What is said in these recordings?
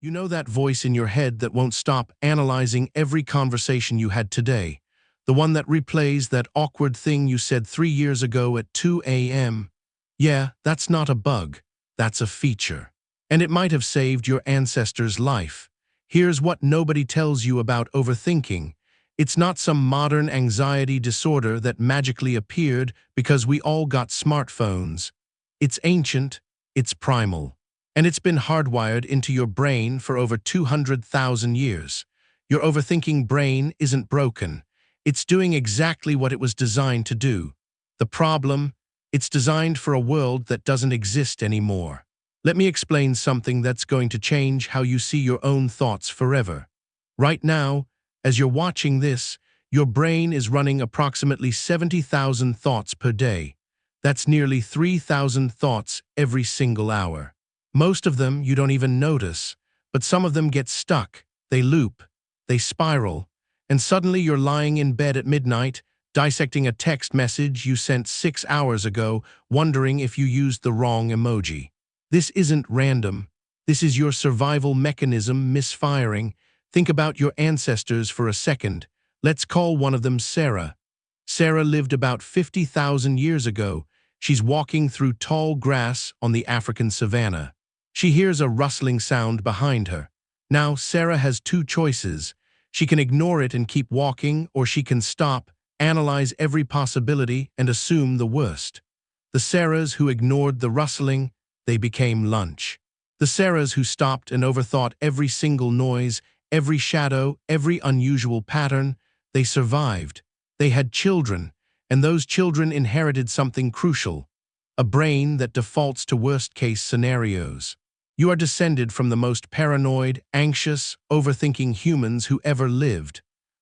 You know that voice in your head that won't stop analyzing every conversation you had today? The one that replays that awkward thing you said 3 years ago at 2 a.m.? Yeah, that's not a bug. That's a feature. And it might have saved your ancestor's life. Here's what nobody tells you about overthinking. It's not some modern anxiety disorder that magically appeared because we all got smartphones. It's ancient, it's primal. And it's been hardwired into your brain for over 200,000 years. Your overthinking brain isn't broken. It's doing exactly what it was designed to do. The problem? It's designed for a world that doesn't exist anymore. Let me explain something that's going to change how you see your own thoughts forever. Right now, as you're watching this, your brain is running approximately 70,000 thoughts per day. That's nearly 3,000 thoughts every single hour. Most of them you don't even notice, but some of them get stuck, they loop, they spiral, and suddenly you're lying in bed at midnight, dissecting a text message you sent 6 hours ago, wondering if you used the wrong emoji. This isn't random. This is your survival mechanism misfiring. Think about your ancestors for a second. Let's call one of them Sarah. Sarah lived about 50,000 years ago. She's walking through tall grass on the African savanna. She hears a rustling sound behind her. Now, Sarah has two choices. She can ignore it and keep walking, or she can stop, analyze every possibility, and assume the worst. The Sarahs who ignored the rustling, they became lunch. The Sarahs who stopped and overthought every single noise, every shadow, every unusual pattern, they survived. They had children, and those children inherited something crucial, a brain that defaults to worst-case scenarios. You are descended from the most paranoid, anxious, overthinking humans who ever lived.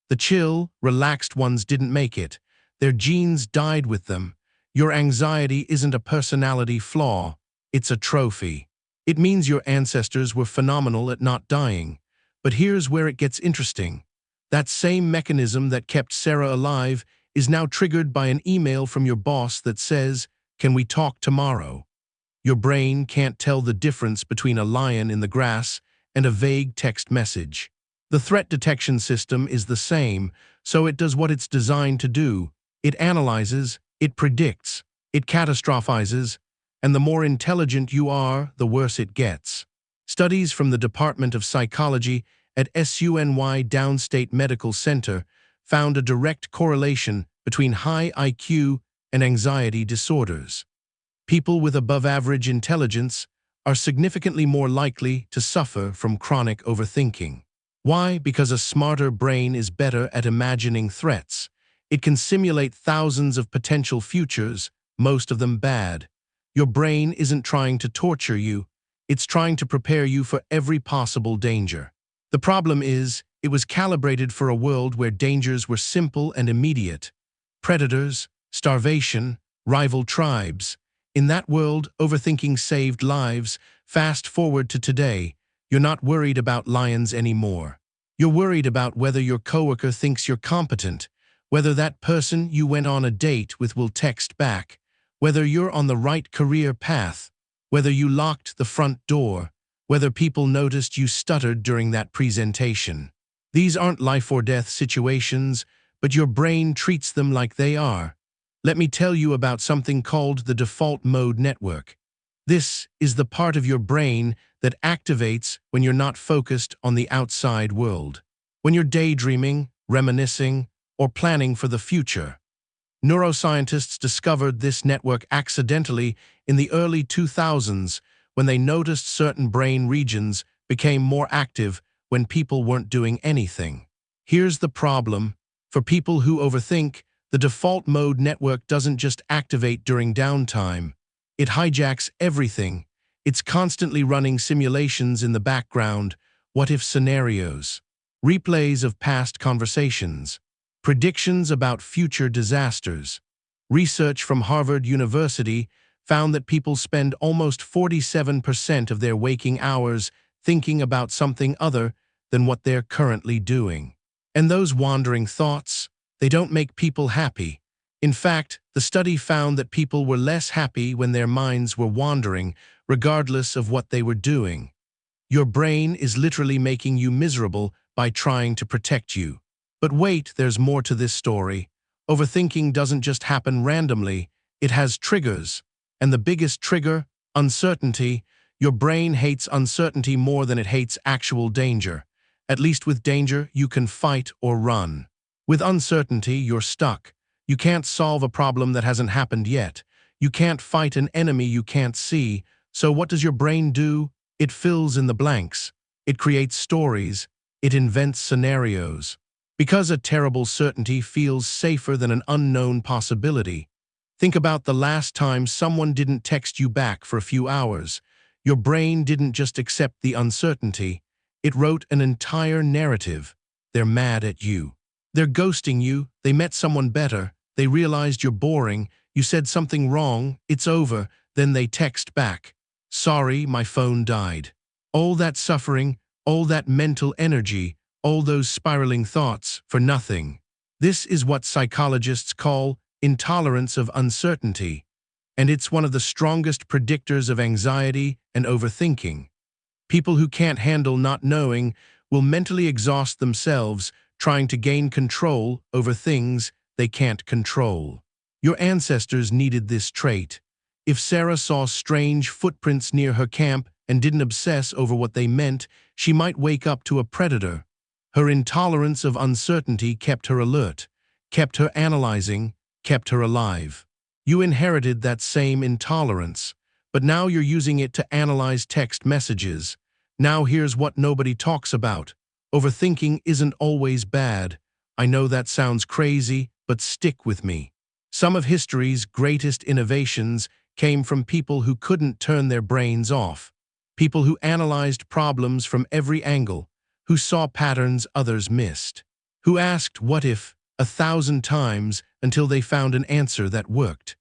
The chill, relaxed ones didn't make it. Their genes died with them. Your anxiety isn't a personality flaw, it's a trophy. It means your ancestors were phenomenal at not dying. But here's where it gets interesting. That same mechanism that kept Sarah alive is now triggered by an email from your boss that says, "Can we talk tomorrow?" Your brain can't tell the difference between a lion in the grass and a vague text message. The threat detection system is the same, so it does what it's designed to do. It analyzes, it predicts, it catastrophizes, and the more intelligent you are, the worse it gets. Studies from the Department of Psychology at SUNY Downstate Medical Center found a direct correlation between high IQ and anxiety disorders. People with above-average intelligence are significantly more likely to suffer from chronic overthinking. Why? Because a smarter brain is better at imagining threats. It can simulate thousands of potential futures, most of them bad. Your brain isn't trying to torture you, it's trying to prepare you for every possible danger. The problem is, it was calibrated for a world where dangers were simple and immediate. Predators, starvation, rival tribes. In that world, overthinking saved lives. Fast forward to today, you're not worried about lions anymore. You're worried about whether your coworker thinks you're competent, whether that person you went on a date with will text back, whether you're on the right career path, whether you locked the front door, whether people noticed you stuttered during that presentation. These aren't life-or-death situations, but your brain treats them like they are. Let me tell you about something called the default mode network. This is the part of your brain that activates when you're not focused on the outside world, when you're daydreaming, reminiscing, or planning for the future. Neuroscientists discovered this network accidentally in the early 2000s when they noticed certain brain regions became more active when people weren't doing anything. Here's the problem. For people who overthink, the default mode network doesn't just activate during downtime. It hijacks everything. It's constantly running simulations in the background, what-if scenarios, replays of past conversations, predictions about future disasters. Research from Harvard University found that people spend almost 47% of their waking hours thinking about something other than what they're currently doing. And those wandering thoughts, they don't make people happy. In fact, the study found that people were less happy when their minds were wandering, regardless of what they were doing. Your brain is literally making you miserable by trying to protect you. But wait, there's more to this story. Overthinking doesn't just happen randomly, it has triggers. And the biggest trigger, uncertainty. Your brain hates uncertainty more than it hates actual danger. At least with danger, you can fight or run. With uncertainty, you're stuck. You can't solve a problem that hasn't happened yet. You can't fight an enemy you can't see. So what does your brain do? It fills in the blanks. It creates stories. It invents scenarios. Because a terrible certainty feels safer than an unknown possibility. Think about the last time someone didn't text you back for a few hours. Your brain didn't just accept the uncertainty. It wrote an entire narrative. They're mad at you. They're ghosting you. They met someone better. They realized you're boring. You said something wrong. It's over. Then they text back. Sorry, my phone died. All that suffering, all that mental energy, all those spiraling thoughts for nothing. This is what psychologists call intolerance of uncertainty, and it's one of the strongest predictors of anxiety and overthinking. People who can't handle not knowing will mentally exhaust themselves trying to gain control over things they can't control. Your ancestors needed this trait. If Sarah saw strange footprints near her camp and didn't obsess over what they meant, she might wake up to a predator. Her intolerance of uncertainty kept her alert, kept her analyzing, kept her alive. You inherited that same intolerance, but now you're using it to analyze text messages. Now here's what nobody talks about. Overthinking isn't always bad. I know that sounds crazy, but stick with me. Some of history's greatest innovations came from people who couldn't turn their brains off. People who analyzed problems from every angle, who saw patterns others missed, who asked what if 1,000 times until they found an answer that worked.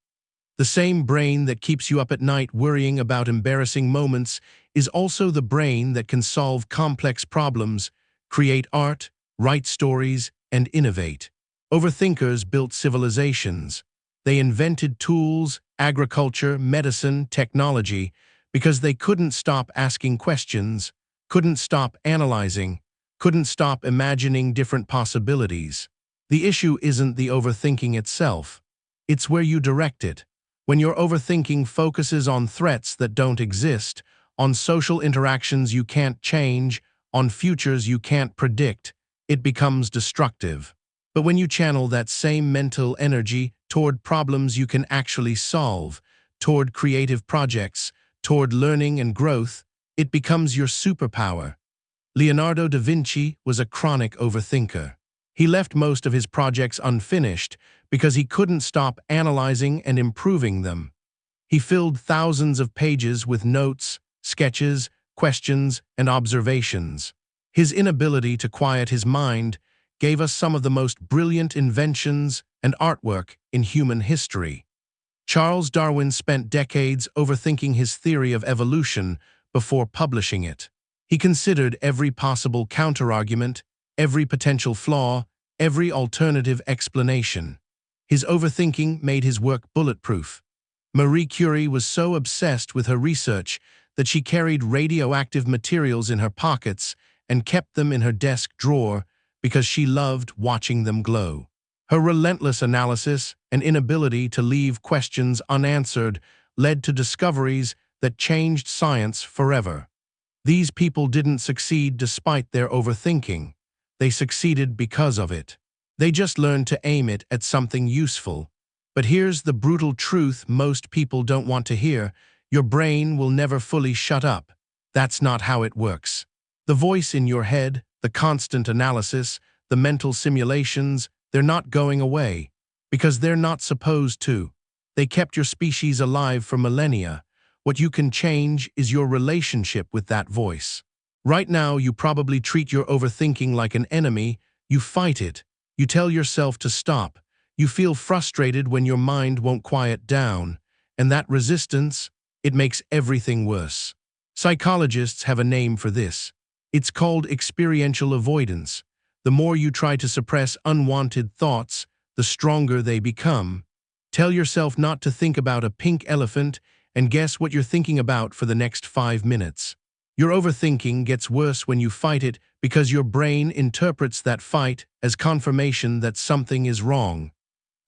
The same brain that keeps you up at night worrying about embarrassing moments is also the brain that can solve complex problems, create art, write stories, and innovate. Overthinkers built civilizations. They invented tools, agriculture, medicine, technology, because they couldn't stop asking questions, couldn't stop analyzing, couldn't stop imagining different possibilities. The issue isn't the overthinking itself. It's where you direct it. When your overthinking focuses on threats that don't exist, on social interactions you can't change, on futures you can't predict, it becomes destructive. But when you channel that same mental energy toward problems you can actually solve, toward creative projects, toward learning and growth, it becomes your superpower. Leonardo da Vinci was a chronic overthinker. He left most of his projects unfinished because he couldn't stop analyzing and improving them. He filled thousands of pages with notes, sketches, questions, and observations. His inability to quiet his mind gave us some of the most brilliant inventions and artwork in human history. Charles Darwin spent decades overthinking his theory of evolution before publishing it. He considered every possible counterargument, every potential flaw, every alternative explanation. His overthinking made his work bulletproof. Marie Curie was so obsessed with her research that she carried radioactive materials in her pockets and kept them in her desk drawer because she loved watching them glow. Her relentless analysis and inability to leave questions unanswered led to discoveries that changed science forever. These people didn't succeed despite their overthinking. They succeeded because of it. They just learned to aim it at something useful. But here's the brutal truth most people don't want to hear. Your brain will never fully shut up. That's not how it works. The voice in your head, the constant analysis, the mental simulations, they're not going away. Because they're not supposed to. They kept your species alive for millennia. What you can change is your relationship with that voice. Right now, you probably treat your overthinking like an enemy. You fight it. You tell yourself to stop. You feel frustrated when your mind won't quiet down. And that resistance, it makes everything worse. Psychologists have a name for this. It's called experiential avoidance. The more you try to suppress unwanted thoughts, the stronger they become. Tell yourself not to think about a pink elephant, and guess what you're thinking about for the next 5 minutes. Your overthinking gets worse when you fight it because your brain interprets that fight as confirmation that something is wrong.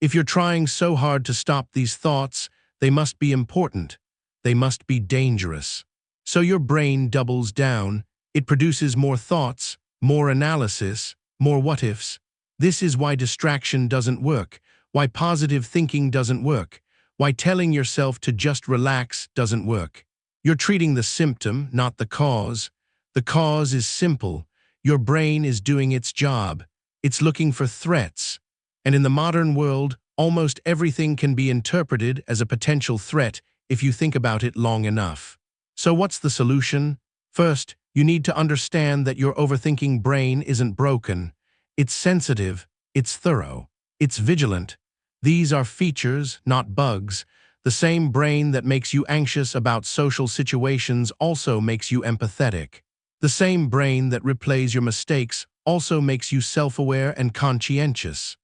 If you're trying so hard to stop these thoughts, they must be important. They must be dangerous. So your brain doubles down. It produces more thoughts, more analysis, more what-ifs. This is why distraction doesn't work, why positive thinking doesn't work, why telling yourself to just relax doesn't work. You're treating the symptom, not the cause. The cause is simple. Your brain is doing its job. It's looking for threats. And in the modern world, almost everything can be interpreted as a potential threat if you think about it long enough. So what's the solution? First, you need to understand that your overthinking brain isn't broken. It's sensitive, it's thorough, it's vigilant. These are features, not bugs. The same brain that makes you anxious about social situations also makes you empathetic. The same brain that replays your mistakes also makes you self-aware and conscientious.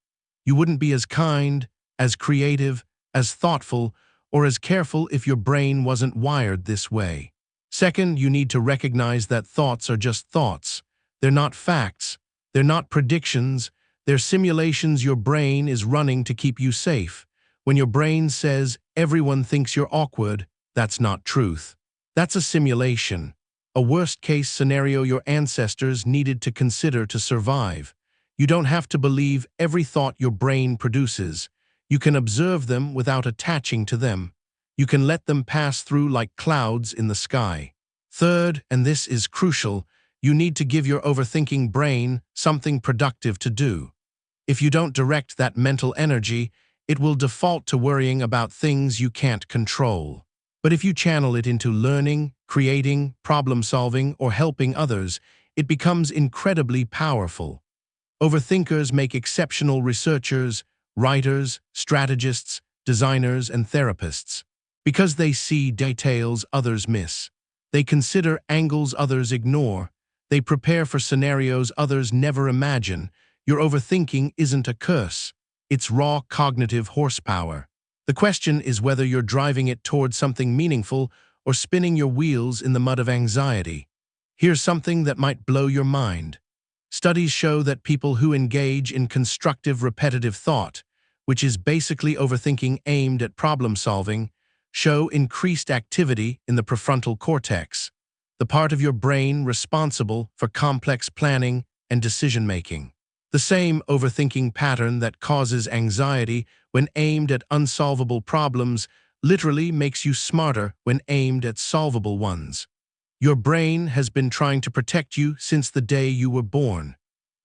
You wouldn't be as kind, as creative, as thoughtful, or as careful if your brain wasn't wired this way. Second, you need to recognize that thoughts are just thoughts. They're not facts. They're not predictions. They're simulations your brain is running to keep you safe. When your brain says, everyone thinks you're awkward, that's not truth. That's a simulation. A worst-case scenario your ancestors needed to consider to survive. You don't have to believe every thought your brain produces. You can observe them without attaching to them. You can let them pass through like clouds in the sky. Third, and this is crucial, you need to give your overthinking brain something productive to do. If you don't direct that mental energy, it will default to worrying about things you can't control. But if you channel it into learning, creating, problem-solving, or helping others, it becomes incredibly powerful. Overthinkers make exceptional researchers, writers, strategists, designers, and therapists. Because they see details others miss. They consider angles others ignore. They prepare for scenarios others never imagine. Your overthinking isn't a curse. It's raw cognitive horsepower. The question is whether you're driving it towards something meaningful or spinning your wheels in the mud of anxiety. Here's something that might blow your mind. Studies show that people who engage in constructive repetitive thought, which is basically overthinking aimed at problem-solving, show increased activity in the prefrontal cortex, the part of your brain responsible for complex planning and decision-making. The same overthinking pattern that causes anxiety when aimed at unsolvable problems literally makes you smarter when aimed at solvable ones. Your brain has been trying to protect you since the day you were born.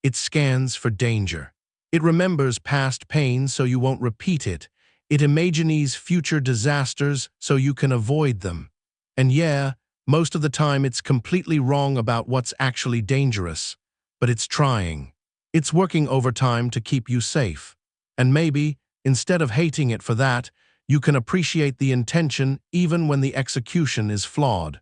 It scans for danger. It remembers past pain so you won't repeat it. It imagines future disasters so you can avoid them. And yeah, most of the time it's completely wrong about what's actually dangerous. But it's trying. It's working overtime to keep you safe. And maybe, instead of hating it for that, you can appreciate the intention even when the execution is flawed.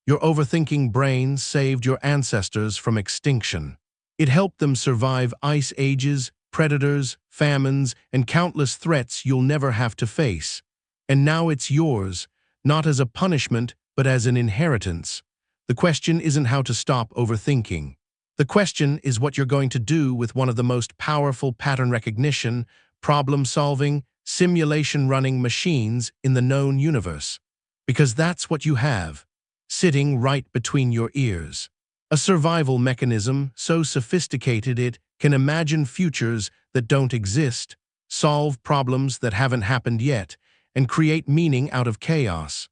Your overthinking brain saved your ancestors from extinction. It helped them survive ice ages, predators, famines, and countless threats you'll never have to face. And now it's yours, not as a punishment, but as an inheritance. The question isn't how to stop overthinking. The question is what you're going to do with one of the most powerful pattern recognition, problem-solving, simulation-running machines in the known universe. Because that's what you have, sitting right between your ears. A survival mechanism so sophisticated it can imagine futures that don't exist, solve problems that haven't happened yet, and create meaning out of chaos.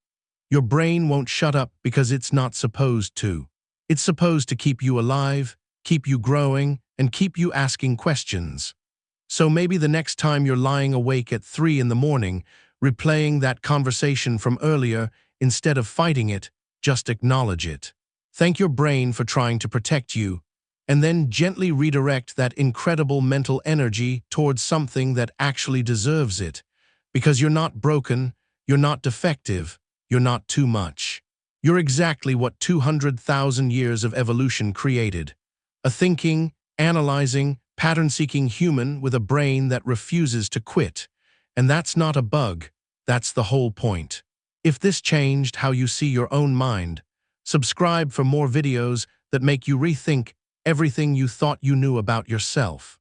Your brain won't shut up because it's not supposed to. It's supposed to keep you alive, keep you growing, and keep you asking questions. So maybe the next time you're lying awake at 3 in the morning, replaying that conversation from earlier, instead of fighting it, just acknowledge it. Thank your brain for trying to protect you, and then gently redirect that incredible mental energy towards something that actually deserves it. Because you're not broken, you're not defective, you're not too much. You're exactly what 200,000 years of evolution created. A thinking, analyzing, pattern-seeking human with a brain that refuses to quit. And that's not a bug, that's the whole point. If this changed how you see your own mind, Subscribe for more videos that make you rethink everything you thought you knew about yourself.